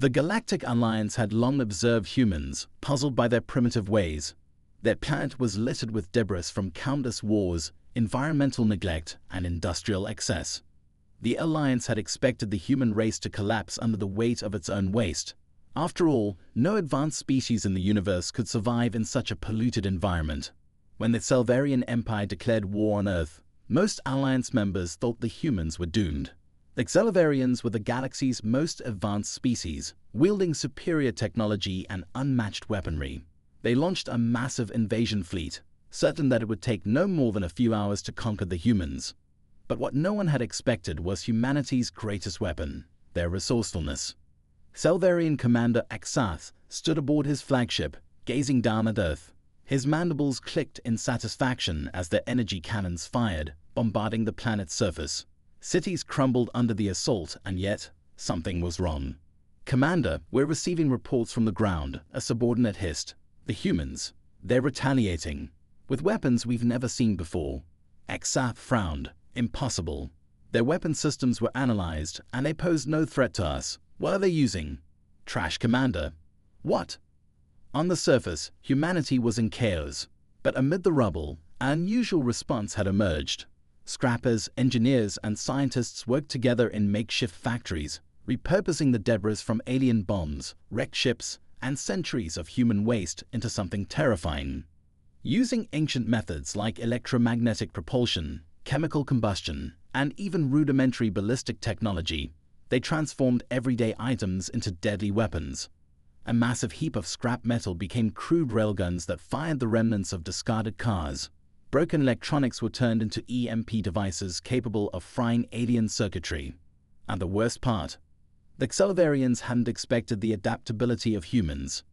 The Galactic Alliance had long observed humans, puzzled by their primitive ways. Their planet was littered with debris from countless wars, environmental neglect, and industrial excess. The Alliance had expected the human race to collapse under the weight of its own waste. After all, no advanced species in the universe could survive in such a polluted environment. When the Salvarian Empire declared war on Earth, most Alliance members thought the humans were doomed. The Salvarians were the galaxy's most advanced species, wielding superior technology and unmatched weaponry. They launched a massive invasion fleet, certain that it would take no more than a few hours to conquer the humans. But what no one had expected was humanity's greatest weapon, their resourcefulness. Salvarian Commander Aksath stood aboard his flagship, gazing down at Earth. His mandibles clicked in satisfaction as their energy cannons fired, bombarding the planet's surface. Cities crumbled under the assault, and yet, something was wrong. "Commander, we're receiving reports from the ground," a subordinate hissed. "The humans, they're retaliating, with weapons we've never seen before." Aksath frowned. "Impossible. Their weapon systems were analyzed, and they posed no threat to us. What are they using?" "Trash, Commander." "What?" On the surface, humanity was in chaos, but amid the rubble, an unusual response had emerged. Scrappers, engineers, and scientists worked together in makeshift factories, repurposing the debris from alien bombs, wrecked ships, and centuries of human waste into something terrifying. Using ancient methods like electromagnetic propulsion, chemical combustion, and even rudimentary ballistic technology, they transformed everyday items into deadly weapons. A massive heap of scrap metal became crude railguns that fired the remnants of discarded cars. Broken electronics were turned into EMP devices capable of frying alien circuitry. And the worst part, the Salvarians hadn't expected the adaptability of humans.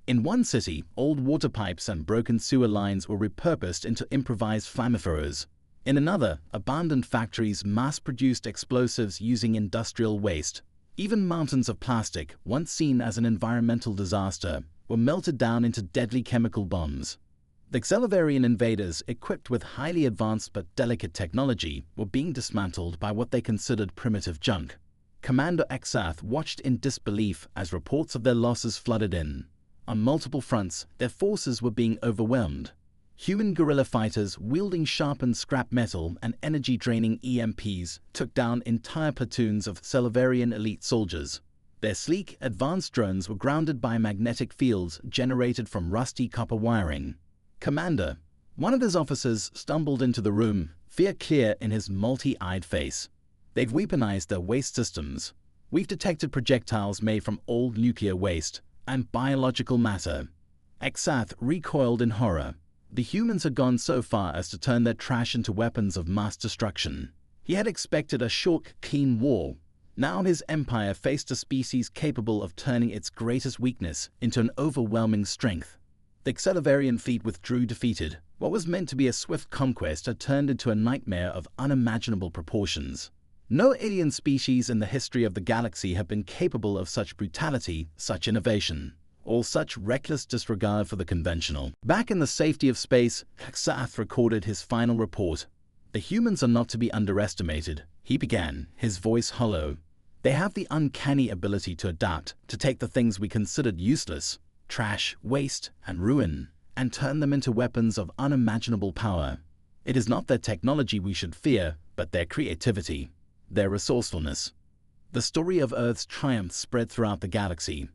In one city, old water pipes and broken sewer lines were repurposed into improvised flamethrowers. In another, abandoned factories mass-produced explosives using industrial waste. Even mountains of plastic, once seen as an environmental disaster, were melted down into deadly chemical bombs. The Salvarian invaders, equipped with highly advanced but delicate technology, were being dismantled by what they considered primitive junk. Commander Aksath watched in disbelief as reports of their losses flooded in. On multiple fronts, their forces were being overwhelmed. Human guerrilla fighters wielding sharpened scrap metal and energy-draining EMPs took down entire platoons of Salvarian elite soldiers. Their sleek, advanced drones were grounded by magnetic fields generated from rusty copper wiring. "Commander," one of his officers stumbled into the room, fear clear in his multi-eyed face. "They've weaponized their waste systems. We've detected projectiles made from old nuclear waste and biological matter." Aksath recoiled in horror. The humans had gone so far as to turn their trash into weapons of mass destruction. He had expected a short, clean war. Now his empire faced a species capable of turning its greatest weakness into an overwhelming strength. The Salvarian fleet withdrew defeated. What was meant to be a swift conquest had turned into a nightmare of unimaginable proportions. No alien species in the history of the galaxy have been capable of such brutality, such innovation, or such reckless disregard for the conventional. Back in the safety of space, Aksath recorded his final report. "The humans are not to be underestimated," he began, his voice hollow. "They have the uncanny ability to adapt, to take the things we considered useless, trash, waste, and ruin, and turn them into weapons of unimaginable power. It is not their technology we should fear, but their creativity, their resourcefulness." The story of Earth's triumph spread throughout the galaxy.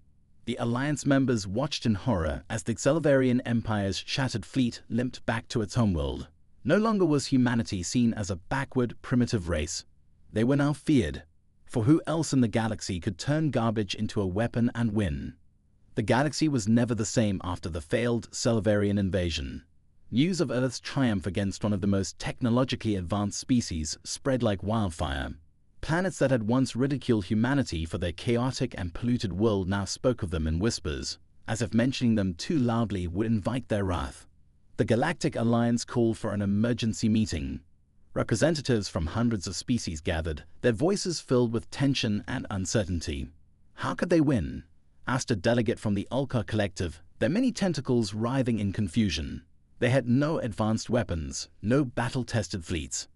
The Alliance members watched in horror as the Salvarian Empire's shattered fleet limped back to its homeworld. No longer was humanity seen as a backward, primitive race. They were now feared. For who else in the galaxy could turn garbage into a weapon and win? The galaxy was never the same after the failed Salvarian invasion. News of Earth's triumph against one of the most technologically advanced species spread like wildfire. Planets that had once ridiculed humanity for their chaotic and polluted world now spoke of them in whispers, as if mentioning them too loudly would invite their wrath. The Galactic Alliance called for an emergency meeting. Representatives from hundreds of species gathered, their voices filled with tension and uncertainty. How could they win? Asked a delegate from the Ulka Collective, their many tentacles writhing in confusion. They had no advanced weapons, no battle-tested fleets.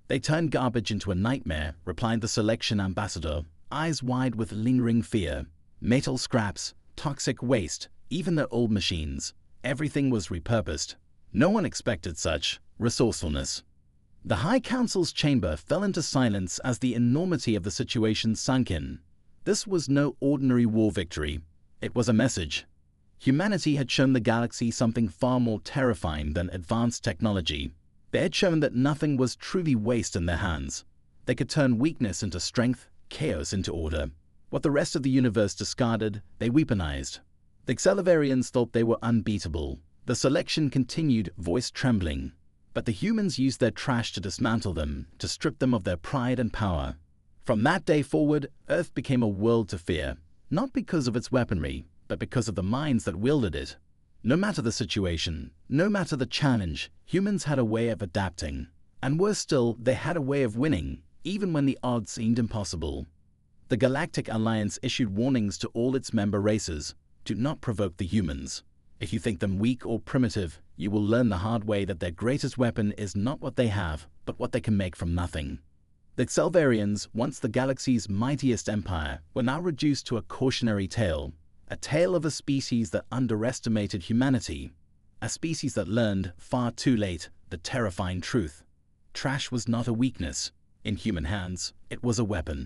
"They turned garbage into a nightmare," replied the selection ambassador, eyes wide with lingering fear. Metal scraps, toxic waste, even their old machines. Everything was repurposed. No one expected such resourcefulness. The High Council's chamber fell into silence as the enormity of the situation sunk in. This was no ordinary war victory. It was a message. Humanity had shown the galaxy something far more terrifying than advanced technology. They had shown that nothing was truly waste in their hands. They could turn weakness into strength, chaos into order. What the rest of the universe discarded, they weaponized. The Xelivarians thought they were unbeatable. The selection continued, voice trembling. But the humans used their trash to dismantle them, to strip them of their pride and power. From that day forward, Earth became a world to fear, not because of its weaponry, but because of the minds that wielded it. No matter the situation, no matter the challenge, humans had a way of adapting. And worse still, they had a way of winning, even when the odds seemed impossible. The Galactic Alliance issued warnings to all its member races. Do not provoke the humans. If you think them weak or primitive, you will learn the hard way that their greatest weapon is not what they have, but what they can make from nothing. The Xelivarians, once the galaxy's mightiest empire, were now reduced to a cautionary tale. A tale of a species that underestimated humanity. A species that learned, far too late, the terrifying truth. Trash was not a weakness. In human hands, it was a weapon.